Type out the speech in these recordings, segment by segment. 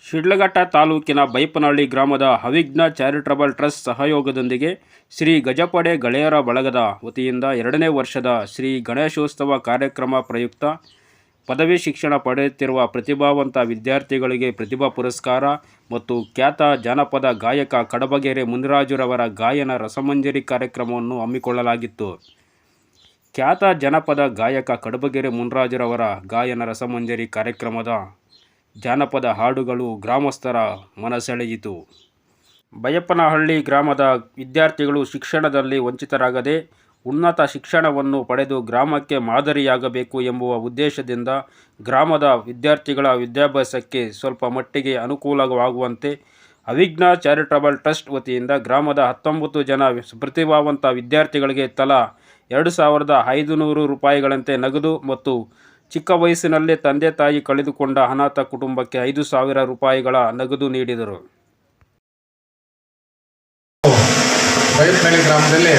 ಶಿಡ್ಲಘಟ್ಟ ತಾಲೂಕಿನ ಬೈಪನಹಳ್ಳಿ ಗ್ರಾಮದ ಅವಿಘ್ನ charitable trust ಸಹಯೋಗದೊಂದಿಗೆ ಶ್ರೀ ಗಜಪಡೆ ಗೆಳೆಯರ ಬಳಗದ ವತಿಯಿಂದ 2ನೇ ವರ್ಷದ ಶ್ರೀ ಗಣೇಶೋತ್ಸವ ಕಾರ್ಯಕ್ರಮ ಪ್ರಯುಕ್ತ ಪದವಿ ಶಿಕ್ಷಣ ಪಡೆಯುತ್ತಿರುವ ಪ್ರತಿಭಾವಂತ ವಿದ್ಯಾರ್ಥಿಗಳಿಗೆ ಪ್ರತಿಭಾ ಪುರಸ್ಕಾರ ಮತ್ತು ಖ್ಯಾತ ಜಾನಪದ ಗಾಯಕ ಕಡಬಗೆರೆ ಮುನಿರಾಜುರವರ ಗಾಯನ ರಸಮಂಜರಿ ಕಾರ್ಯಕ್ರಮವನ್ನು ಹಮ್ಮಿಕೊಳ್ಳಲಾಗಿತ್ತು. ಖ್ಯಾತ ಜಾನಪದ ಗಾಯಕ ಕಡಬಗೆರೆ ಮುನಿರಾಜುರವರ ಗಾಯನ ರಸಮಂಜರಿ ಕಾರ್ಯಕ್ರಮದ ಜಾನಪದ ಹಾಡುಗಳು ಗ್ರಾಮಸ್ಥರ ಮನಸೆಳೆಯಿತು. ಬೈಪನಹಳ್ಳಿ ಗ್ರಾಮದ ವಿದ್ಯಾರ್ಥಿಗಳು ಶಿಕ್ಷಣದಲ್ಲಿ ವಂಚಿತರಾಗದೆ ಉನ್ನತ ಶಿಕ್ಷಣವನ್ನು ಪಡೆದು ಗ್ರಾಮಕ್ಕೆ ಮಾದರಿಯಾಗಬೇಕು ಎಂಬುವ ಉದ್ದೇಶದಿಂದ ಗ್ರಾಮದ ವಿದ್ಯಾರ್ಥಿಗಳ ವಿದ್ಯಾಭ್ಯಾಸಕ್ಕೆ ಸ್ವಲ್ಪ ಮಟ್ಟಿಗೆ ಅನುಕೂಲವಾಗುವಂತೆ ಅವಿಘ್ನ ಚಾರಿಟಬಲ್ ಟ್ರಸ್ಟ್ ವತಿಯಿಂದ ಗ್ರಾಮದ 19 ಜನ ಪ್ರತಿಭಾವಂತ ವಿದ್ಯಾರ್ಥಿಗಳಿಗೆ ತಲಾ 2,500 ರೂಪಾಯಿಗಳಂತೆ ನಗದು ಮತ್ತು ಚಿಕ್ಕ ವಯಸ್ಸಿನಲ್ಲೇ ತಂದೆ ತಾಯಿ ಕಳೆದುಕೊಂಡ ಅನಾಥ ಕುಟುಂಬಕ್ಕೆ 5,000 ರೂಪಾಯಿಗಳ ನಗದು ನೀಡಿದರು. ಬೈಪನಹಳ್ಳಿ ಗ್ರಾಮದಲ್ಲಿ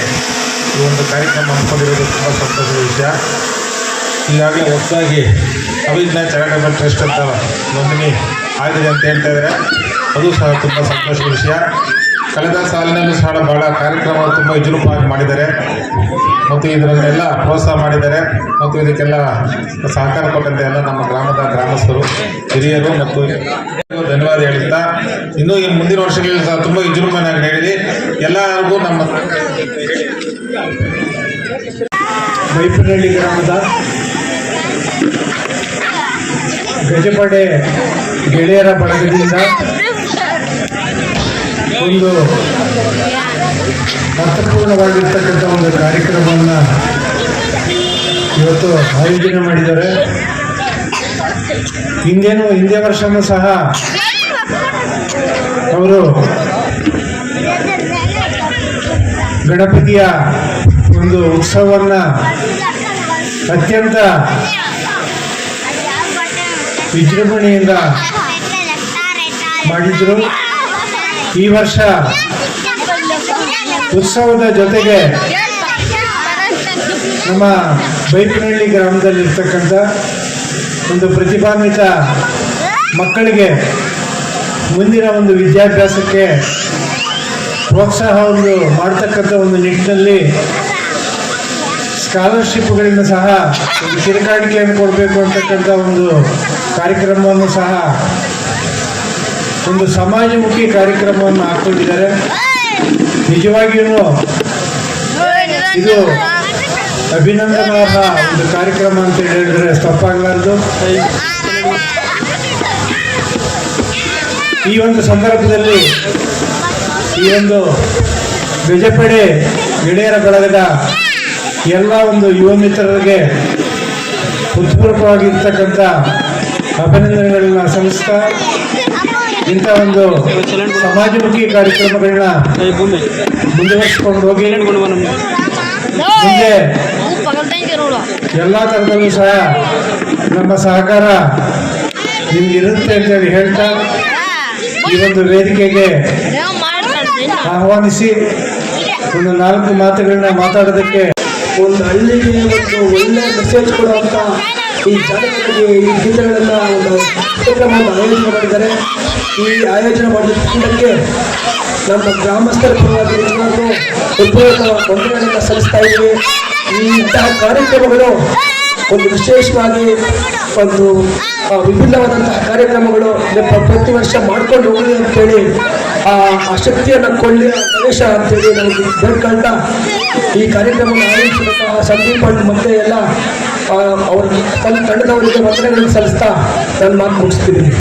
ಈ ಒಂದು ಕಾರ್ಯಕ್ರಮ ಹಮ್ಮಿಕೊಂಡಿರೋದು ತುಂಬ ಸಂತೋಷದ ವಿಷಯ. ಈಗಾಗಲೇ ಹೊಸದಾಗಿ ಅವಿಘ್ನ ಚಾರಿಟಬಲ್ ಟ್ರಸ್ಟ್ ಅಂತ ನೋಂದಣಿ ಆಗಿದೆ ಅಂತ ಹೇಳ್ತಾ ಇದ್ದಾರೆ. ಅದು ಸಹ ತುಂಬ ಸಂತೋಷದ ವಿಷಯ. ಕಳೆದ ಸಾಲಿನಲ್ಲೂ ಸಹ ಭಾಳ ಕಾರ್ಯಕ್ರಮ ತುಂಬ ವಿಜೃಂಭಣೆಯಾಗಿ ಮಾಡಿದ್ದಾರೆ ಮತ್ತು ಇದರಲ್ಲೆಲ್ಲ ಪ್ರೋತ್ಸಾಹ ಮಾಡಿದ್ದಾರೆ ಮತ್ತು ಇದಕ್ಕೆಲ್ಲ ಸಹಕಾರ ಕೊಟ್ಟಂತೆ ಎಲ್ಲ ನಮ್ಮ ಗ್ರಾಮದ ಗ್ರಾಮಸ್ಥರು, ಹಿರಿಯರು ಮತ್ತು ಧನ್ಯವಾದ ಹೇಳುತ್ತಾ, ಇನ್ನೂ ಈ ಮುಂದಿನ ವರ್ಷಗಳಲ್ಲಿ ಸಹ ತುಂಬ ವಿಜೃಂಭಣೆಯಾಗಿ ನೀಡಿ ಎಲ್ಲರಿಗೂ ನಮ್ಮ ಬೈಪನಹಳ್ಳಿ ಗ್ರಾಮದ ಗಜಪಡೆ ಗೆಳೆಯರ ಬಳಗದಿಂದ ಒಂದು ಅರ್ಥಪೂರ್ಣವಾಗಿರ್ತಕ್ಕಂಥ ಒಂದು ಕಾರ್ಯಕ್ರಮವನ್ನು ಇವತ್ತು ಆಯೋಜನೆ ಮಾಡಿದ್ದಾರೆ. ಹಿಂದೆ ವರ್ಷವೂ ಸಹ ಅವರು ಗಣಪತಿಯ ಒಂದು ಉತ್ಸವವನ್ನು ಅತ್ಯಂತ ವಿಜೃಂಭಣೆಯಿಂದ ಮಾಡಿದ್ರು. ಈ ವರ್ಷ ಉತ್ಸವದ ಜೊತೆಗೆ ನಮ್ಮ ಬೈಪನಹಳ್ಳಿ ಗ್ರಾಮದಲ್ಲಿರ್ತಕ್ಕಂಥ ಒಂದು ಪ್ರತಿಭಾನ್ವಿತ ಮಕ್ಕಳಿಗೆ ಮುಂದಿನ ಒಂದು ವಿದ್ಯಾಭ್ಯಾಸಕ್ಕೆ ಪ್ರೋತ್ಸಾಹ ಮಾಡ್ತಕ್ಕಂಥ ಒಂದು ನಿಟ್ಟಿನಲ್ಲಿ ಸ್ಕಾಲರ್ಶಿಪ್ಗಳಿಂದ ಸಹ ಒಂದು ಕಿರುಕಾಣಿಕೆಯನ್ನು ಕೊಡಬೇಕು ಅಂತಕ್ಕಂಥ ಒಂದು ಕಾರ್ಯಕ್ರಮವನ್ನು ಸಹ ಒಂದು ಸಮಾಜಮುಖಿ ಕಾರ್ಯಕ್ರಮವನ್ನು ಹಾಕ್ಕೊಂಡಿದ್ದಾರೆ. ನಿಜವಾಗಿಯೂ ಇದು ಅಭಿನಂದನಾರ್ಹ ಒಂದು ಕಾರ್ಯಕ್ರಮ ಅಂತ ಹೇಳಿದ್ರೆ ತಪ್ಪಾಗಲಾರದು. ಈ ಒಂದು ಸಂದರ್ಭದಲ್ಲಿ ಈ ಒಂದು ಗಜಪಡೆ ಗೆಳೆಯರ ಬಳಗದ ಎಲ್ಲ ಒಂದು ಯುವ ಮಿತ್ರರಿಗೆ ಹೃತ್ಪೂರ್ವಕವಾಗಿರ್ತಕ್ಕಂಥ ಅಭಿನಂದನೆಗಳನ್ನ ಸಲ್ಲಿಸ್ತಾ, ಇಂಥ ಒಂದು ಸಮಾಜಮುಖಿ ಕಾರ್ಯಕ್ರಮಗಳನ್ನ ಮುಂದುವರಿಸಿಕೊಂಡು ಹೋಗಿ ಮುಂದೆ ಎಲ್ಲ ಥರದಲ್ಲೂ ಸಹ ನಮ್ಮ ಸಹಕಾರ ನಿಮಗಿರುತ್ತೆ ಅಂತೇಳಿ ಹೇಳ್ತಾ ಈ ಒಂದು ವೇದಿಕೆಗೆ ಆಹ್ವಾನಿಸಿ ಒಂದು 4 ಮಾತುಗಳನ್ನ ಮಾತಾಡೋದಕ್ಕೆ ಒಂದು ಹಳ್ಳಿಗೆ ಒಂದು ಒಳ್ಳೆ ಮೆಸೇಜ್ ಕೊಡುವಂಥ ಈ ಜಾಗೃತಿಗೆ ಈ ಗೀತೆಗಳೆಲ್ಲ ಒಂದು ಕಾರ್ಯಕ್ರಮವನ್ನು ಆಯೋಜನೆ ಮಾಡಿದ್ದಾರೆ. ಈ ಆಯೋಜನೆ ಮಾಡಿದ್ದಕ್ಕೆ ನಮ್ಮ ಗ್ರಾಮಸ್ಥರ ಪರವಾಗಿ ಎಲ್ಲರಿಗೂ ಉಪಯೋಗ ವಂದನೆಗಳನ್ನು ಸಲ್ಲಿಸ್ತಾ ಇದ್ದೀವಿ. ಇಂತಹ ಕಾರ್ಯಕ್ರಮಗಳು ಒಂದು ವಿಶೇಷವಾಗಿ ಒಂದು ವಿಭಿನ್ನವಾದಂತಹ ಕಾರ್ಯಕ್ರಮಗಳು ಪ್ರತಿ ವರ್ಷ ಮಾಡ್ಕೊಂಡು ಹೋಗಲಿ ಅಂತೇಳಿ ಆ ಶಕ್ತಿಯನ್ನು ಕೊಳ್ಳಿ ಗಣೇಶ ಅಂತೇಳಿ ನಮಗೆ ಬೇಡ್ಕೊಂಡ ಈ ಕಾರ್ಯಕ್ರಮವನ್ನು ಆಯೋಜಿಸಿದಂತಹ ಸಂದೀಪ್ ಮತ್ತೆ ಎಲ್ಲ ಅವ್ರ ತನ್ನ ತಂಡದವರಿಗೆ ವಂದನೆಗಳನ್ನು ಸಲ್ಲಿಸ್ತಾ ನನ್ನ ಮಾತು ಮುಗಿಸ್ತಿದ್ದೀನಿ.